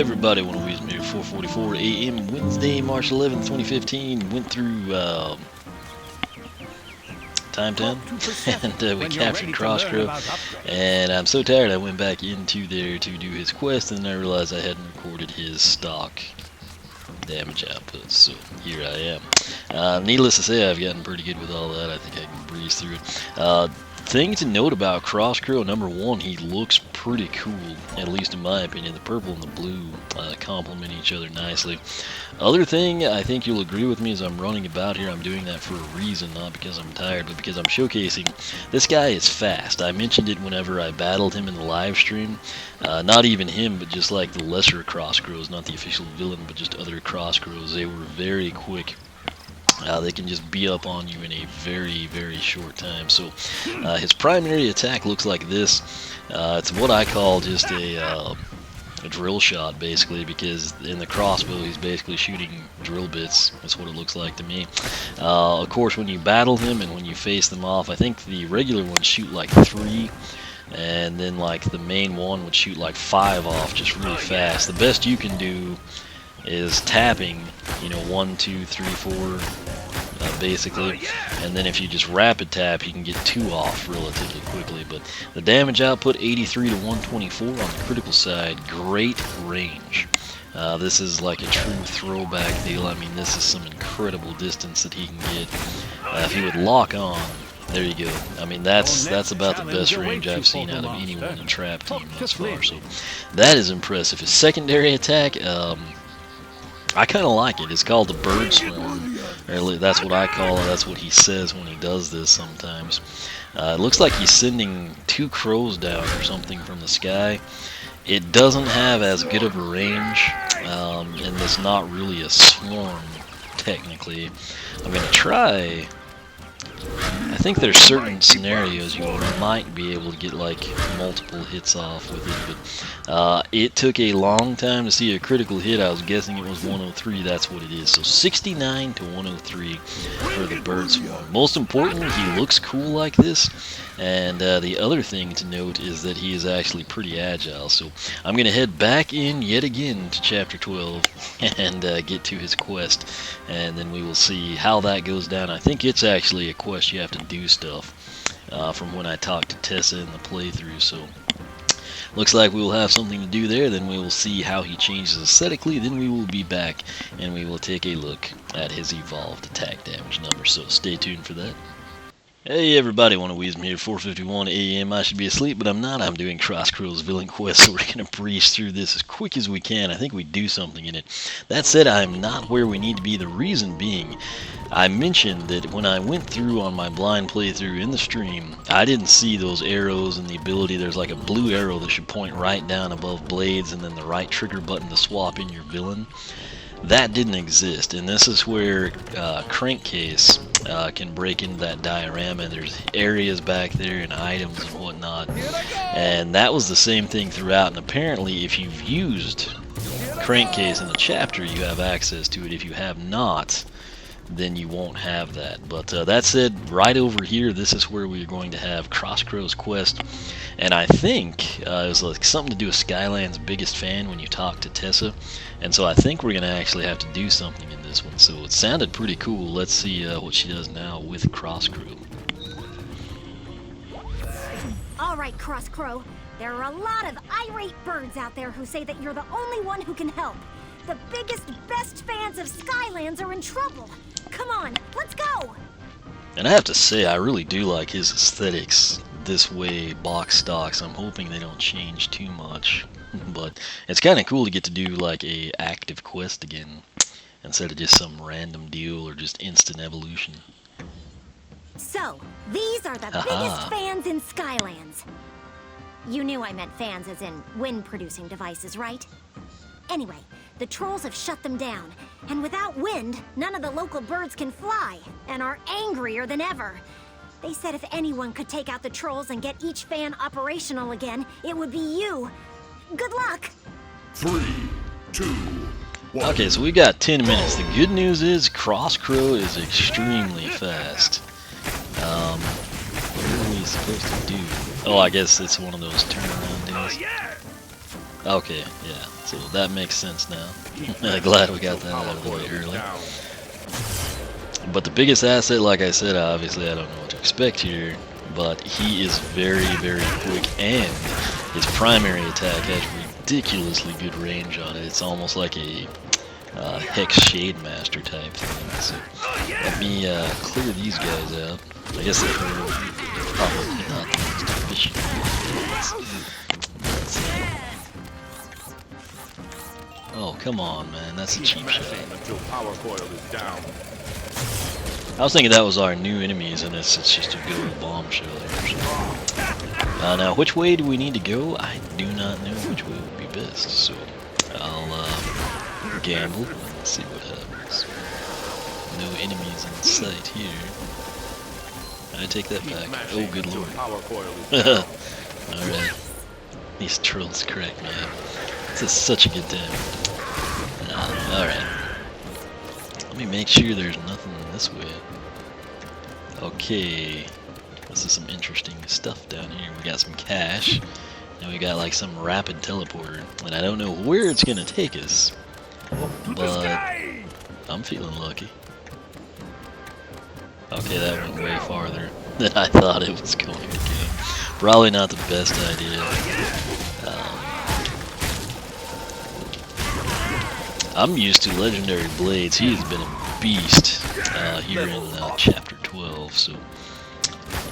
everybody, one of these here, 4:44 a.m. Wednesday, March 11th, 2015. Went through Time 10, and we captured Crosscrow, and I'm so tired I went back into there to do his quest, and then I realized I hadn't recorded his stock damage output, so here I am. Needless to say, I've gotten pretty good with all that. I think I can breeze through it. Thing to note about Crosscrow, number one, he looks pretty cool, at least in my opinion. The purple and the blue complement each other nicely. Other thing, I think you'll agree with me, as I'm running about here, I'm doing that for a reason, not because I'm tired, but because I'm showcasing this guy is fast. I mentioned it whenever I battled him in the live stream. Not even him, but just like the lesser Crosscrows, not the official villain, but just other Crosscrows. They were very quick. They can just be up on you in a very, very short time. So his primary attack looks like this. It's what I call just a drill shot, basically, because in the crossbow he's basically shooting drill bits. That's what it looks like to me. Of course, when you battle him and when you face them off, I think the regular ones shoot like 3. And then like the main one would shoot like 5 off just really fast. The best you can do is tapping, you know, 1, 2, 3, 4, basically, and then if you just rapid tap, you can get 2 off relatively quickly. But the damage output, 83 to 124 on the critical side, great range. This is like a true throwback deal. I mean, this is some incredible distance that he can get. If he would lock on, there you go. I mean, that's about the best range I've seen out of anyone in Trap Team thus far. So that is impressive. His secondary attack, I kind of like it. It's called the bird swarm. Or that's what I call it. That's what he says when he does this sometimes. It looks like he's sending 2 crows down or something from the sky. It doesn't have as good of a range, and it's not really a swarm, technically. I'm going to try. I think there's certain scenarios you might be able to get like multiple hits off with it, but it took a long time to see a critical hit. I was guessing it was 103. That's what it is. So 69 to 103 for the bird swarm. Most importantly, he looks cool like this, and the other thing to note is that he is actually pretty agile. So I'm going to head back in yet again to Chapter 12 and get to his quest, and then we will see how that goes down. I think it's actually a quest you have to do stuff from when I talked to Tessa in the playthrough. So looks like we will have something to do there. Then we will see how he changes aesthetically. Then we will be back and we will take a look at his evolved attack damage number. So stay tuned for that. Hey everybody, One of Weezem here, 4:51 a.m. I should be asleep, but I'm not. I'm doing Crosscrow's villain quest, so we're going to breeze through this as quick as we can. I think we do something in it. That said, I'm not where we need to be. The reason being, I mentioned that when I went through on my blind playthrough in the stream, I didn't see those arrows and the ability. There's like a blue arrow that should point right down above Blades, and then the right trigger button to swap in your villain. That didn't exist, and this is where Crankcase can break into that diorama. There's areas back there and items and whatnot, and that was the same thing throughout. And apparently, if you've used Crankcase in the chapter, you have access to it. If you have not, then you won't have that. But that said, right over here, this is where we're going to have Crosscrow's quest. And I think it was like something to do with Skyland's biggest fan when you talk to Tessa. And so I think we're going to actually have to do something in this one. So it sounded pretty cool. Let's see what she does now with Crosscrow. All right, Crosscrow. There are a lot of irate birds out there who say that you're the only one who can help. The biggest, best fans of Skylanders are in trouble. Come on, let's go! And I have to say, I really do like his aesthetics this way, box stocks. I'm hoping they don't change too much. But it's kind of cool to get to do like a active quest again, instead of just some random deal or just instant evolution. So, these are the biggest fans in Skylands. You knew I meant fans as in wind-producing devices, right? Anyway, the trolls have shut them down, and without wind, none of the local birds can fly, and are angrier than ever. They said if anyone could take out the trolls and get each fan operational again, it would be you. Good luck! 3, 2, 1. Okay, so we got 10 minutes. The good news is Crosscrow is extremely fast. What are we supposed to do? Oh, I guess it's one of those turnaround deals. Okay, yeah, so that makes sense now. Glad we got that out of the way early. But the biggest asset, like I said, obviously I don't know what to expect here, but he is very, very quick, and his primary attack has ridiculously good range on it. It's almost like a Hex Shade Master type thing. So let me clear these guys out. I guess they're probably not the most efficient. Oh, come on, man. That's a cheap shot. I was thinking that was our new enemies, and it's just a good bombshell here. Now, which way do we need to go? I do not know which way would be best, so I'll gamble and see what happens. No enemies in sight here. I take that back. Oh, good lord. Alright. These trolls crack me up. This is such a good time. Alright. Let me make sure there's nothing this way. Okay. This is some interesting stuff down here. We got some cash. And we got like some rapid teleporter. And I don't know where it's gonna take us. But I'm feeling lucky. Okay, that went way farther than I thought it was going to go. Probably not the best idea. I'm used to legendary blades. He has been a beast here in chapter 12, so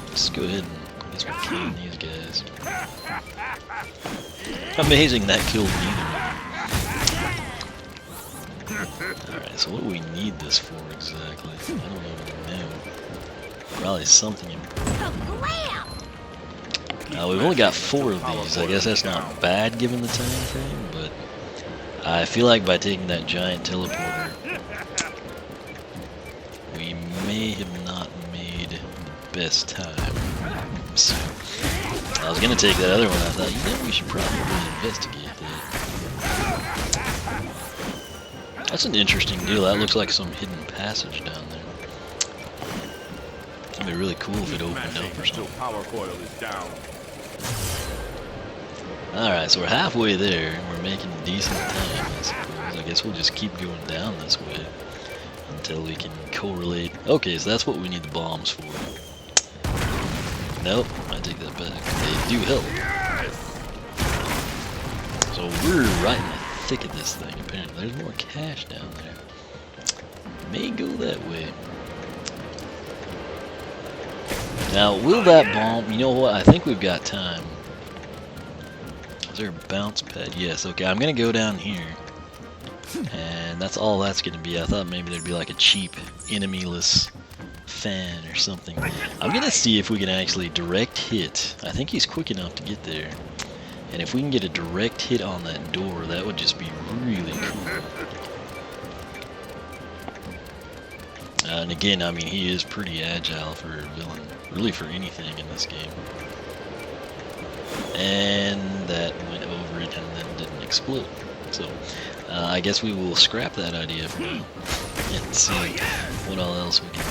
let's go ahead and I guess we'll kill these guys. Amazing that killed neither. Alright, so what do we need this for exactly? I don't even know. Probably something important. We've only got 4 of these. I guess that's not bad given the time frame, but I feel like by taking that giant teleporter, we may have not made the best time. So, I was going to take that other one. I thought, you know, we should probably investigate that. That's an interesting deal. That looks like some hidden passage down there. It'd be really cool if it opened up or something. Alright, so we're halfway there, and we're making decent time, I suppose. I guess we'll just keep going down this way until we can correlate. Okay, so that's what we need the bombs for. Nope, I take that back. They do help. So we're right in the thick of this thing, apparently. There's more cash down there. May go that way. Now, will that bomb... You know what? I think we've got time. Is there a bounce pad? Yes, okay. I'm going to go down here. And that's all that's going to be. I thought maybe there'd be like a cheap, enemy-less fan or something. I'm going to see if we can actually direct hit. I think he's quick enough to get there. And if we can get a direct hit on that door, that would just be really cool. And again, I mean, he is pretty agile for a villain. Really for anything in this game. And that went over it and then didn't explode. So, I guess we will scrap that idea for now. And see what all else we can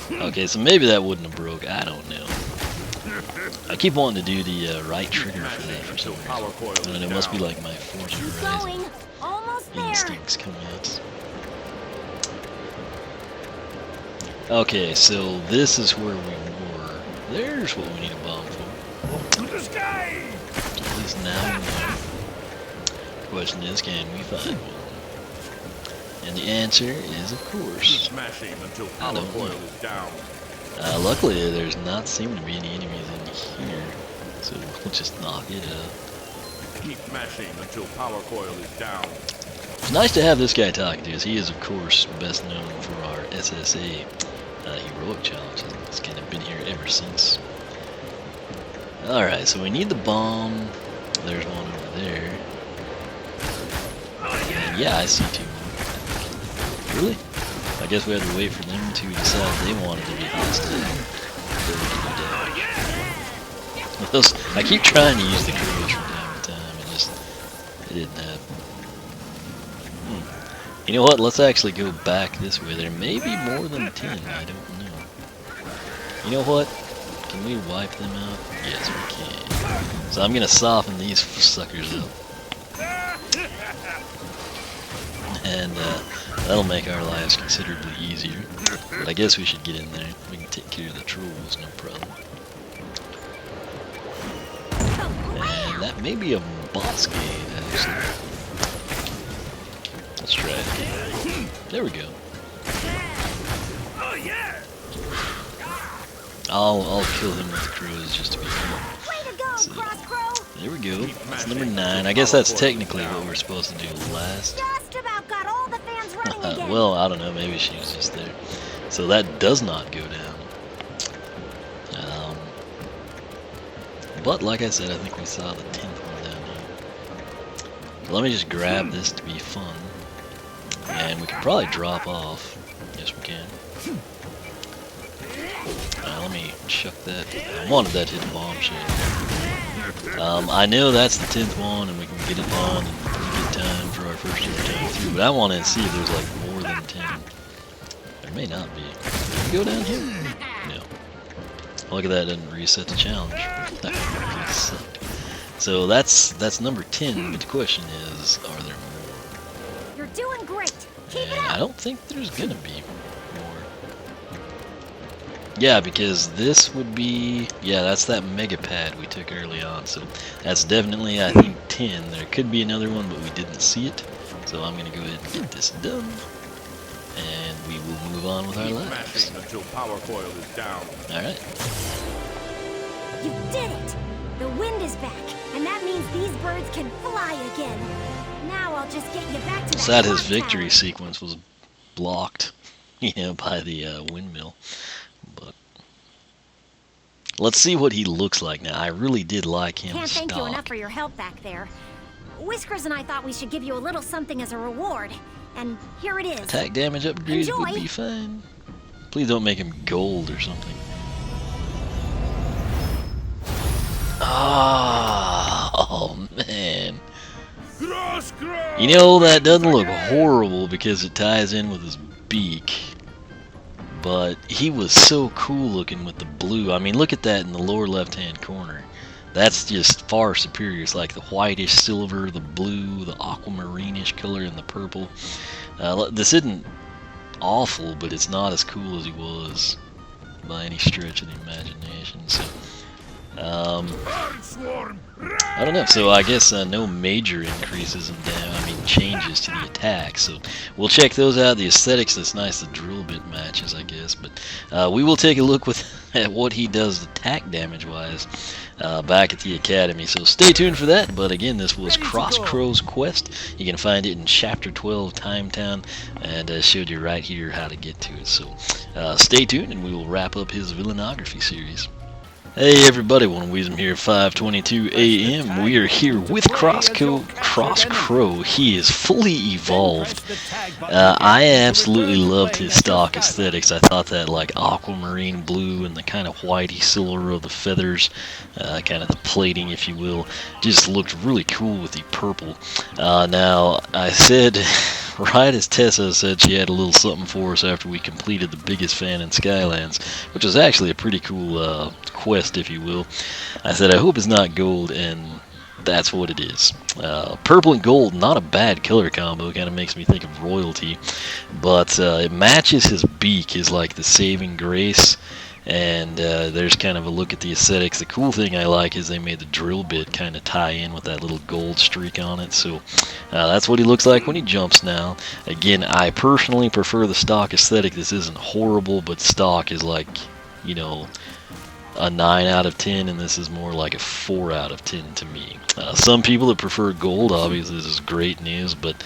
do. Okay, so maybe that wouldn't have broke. I don't know. I keep wanting to do the right trigger for that for some reason. And it must be like my Forza Horizon instincts coming out. Okay, so this is where we were. There's what we need a bomb for. At least now we know. The question is, can we find one? And the answer is, of course, I don't know. Luckily, there's not seem to be any enemies in here, so we'll just knock it out. Keep mashing until power coil is down. It's nice to have this guy talking to us. He is, of course, best known for our SSA heroic challenges. He's kind of been here ever since. Alright, so we need the bomb. There's one over there. And yeah, I see 2 more. Really? I guess we had to wait for them to decide they wanted to be hostile before we could do damage. I keep trying to use the courage from time to time, and just it didn't happen. You know what? Let's actually go back this way. There may be more than 10. I don't know. You know what? Can we wipe them out? Yes, we can. So I'm gonna soften these suckers up. And that'll make our lives considerably easier. But I guess we should get in there. We can take care of the trolls, no problem. And that may be a boss gate, actually. Let's try it again. There we go. I'll kill him with the crows just to be fair. So, there we go. That's number 9. I guess that's technically what we're supposed to do last. Just about got all the fans running again. Well, I don't know. Maybe she was just there. So that does not go down. But like I said, I think we saw the 10th one down here. So let me just grab this to be fun. And we can probably drop off. Yes, we can. Let me chuck that. I wanted that to hit the bomb shade. I know that's the 10th one, and we can get it on in pretty good time for our first time through. But I want to see if there's like more than 10. There may not be. Can we go down here? No. Look at that, doesn't reset the challenge. That really sucked. So that's number 10. But the question is, are there more? You're doing great. Keep it up. I don't think there's gonna be more. Yeah, because this would be, yeah, that's that mega pad we took early on. So that's definitely, I think, 10. There could be another one, but we didn't see it. So I'm gonna go ahead and get this done, and we will move on with our lives. Until power coil is down. All right. You did it. The wind is back, and that means these birds can fly again. Now I'll just get you back to Sad that his clock victory tower. sequence was blocked, you know, by the windmill. But let's see what he looks like now. I really did like him. Can't thank you enough stock. for your help back there. Whiskers and I thought we should give you a little something as a reward, and here it is. Attack damage upgrade would Enjoy. be fine. Please don't make him gold or something. Ah, oh man. You know, that doesn't look horrible because it ties in with his beak. But he was so cool looking with the blue. I mean, look at that in the lower left-hand corner. That's just far superior. It's like the whitish silver, the blue, the aquamarine-ish color, and the purple. This isn't awful, but it's not as cool as he was by any stretch of the imagination. So, I don't know. So I guess no major increases in changes to the attack. So we'll check those out. The aesthetics, that's nice. The drill bit matches, I guess. But we will take a look at what he does attack damage-wise back at the Academy. So stay tuned for that. But again, this was Cross Crow's Quest. You can find it in Chapter 12, Time Town, and showed you right here how to get to it. So stay tuned, and we will wrap up his Villainography series. Hey everybody, One Weasm here, 5:22 a.m. We are here with Cross Crow. He is fully evolved. I absolutely loved his stock aesthetics. I thought that like aquamarine blue and the kind of whitey silver of the feathers, kind of the plating, if you will, just looked really cool with the purple. Now, I said, right as Tessa said she had a little something for us after we completed the biggest fan in Skylands, which was actually a pretty cool quest, if you will. I said, I hope it's not gold, and that's what it is. Purple and gold, not a bad color combo, kind of makes me think of royalty, but it matches his beak, is like the saving grace, and there's kind of a look at the aesthetics. The cool thing I like is they made the drill bit kind of tie in with that little gold streak on it, so that's what he looks like when he jumps now. Again, I personally prefer the stock aesthetic. This isn't horrible, but stock is like, you know, a 9 out of 10, and this is more like a 4 out of 10 to me. Some people that prefer gold, obviously this is great news, but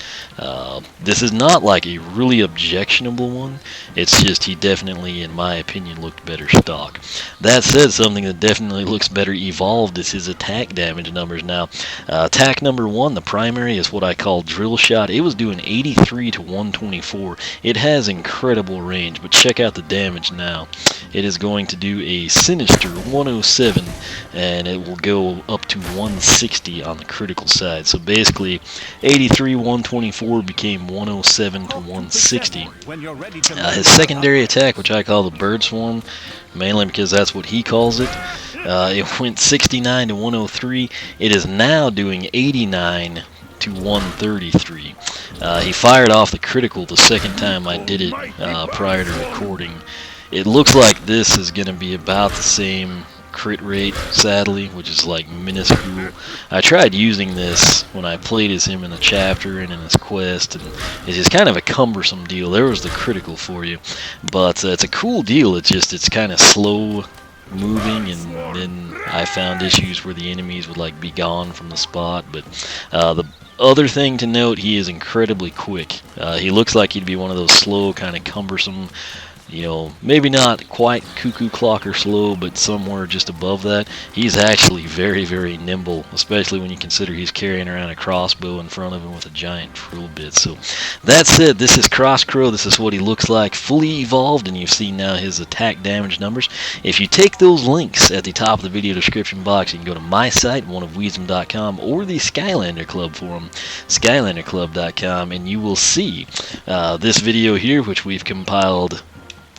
this is not like a really objectionable one. It's just he definitely, in my opinion, looked better stock. That said, something that definitely looks better evolved is his attack damage numbers. Now, attack number 1, the primary, is what I call drill shot. It was doing 83 to 124. It has incredible range, but check out the damage now. It is going to do a sinister after 107, and it will go up to 160 on the critical side. So basically, 83, 124 became 107 to 160. His secondary attack, which I call the bird swarm, mainly because that's what he calls it, it went 69 to 103. It is now doing 89 to 133. He fired off the critical the second time I did it prior to recording. It looks like this is going to be about the same crit rate, sadly, which is like minuscule. I tried using this when I played as him in the chapter and in his quest, and it's just kind of a cumbersome deal. There was the critical for you, but it's a cool deal. It's kind of slow moving, and then I found issues where the enemies would like be gone from the spot. But the other thing to note, he is incredibly quick. He looks like he'd be one of those slow, kind of cumbersome, you know, maybe not quite cuckoo clocker slow, but somewhere just above that. He's actually very, very nimble, especially when you consider he's carrying around a crossbow in front of him with a giant drill bit. So that's it. This is Crosscrow. This is what he looks like fully evolved, and you've seen now his attack damage numbers. If you take those links at the top of the video description box, you can go to my site, oneofwisdom.com, or the Skylander Club Forum, SkylanderClub.com, and you will see this video here, which we've compiled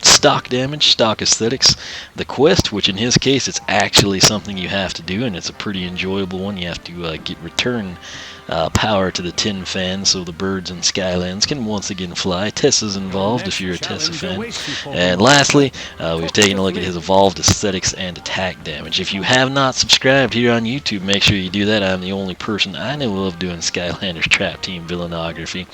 stock damage, stock aesthetics, the quest, which in his case it's actually something you have to do, and it's a pretty enjoyable one. You have to get return power to the tin fan so the birds in Skylands can once again fly. Tessa's involved if you're a Tessa fan. And lastly, we've taken a look at his evolved aesthetics and attack damage. If you have not subscribed here on YouTube, make sure you do that. I'm the only person I know of doing Skylanders Trap Team Villainography.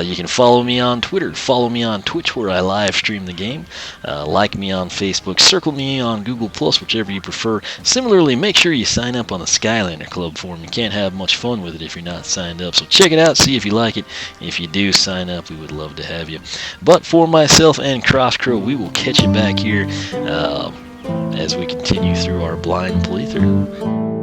You can follow me on Twitter, follow me on Twitch where I live stream the game, like me on Facebook, circle me on Google+, whichever you prefer. Similarly, make sure you sign up on the Skylander Club Forum. You can't have much fun with it if you're not signed up. So check it out, see if you like it. If you do sign up, we would love to have you. But for myself and Crosscrow, we will catch you back here as we continue through our blind playthrough.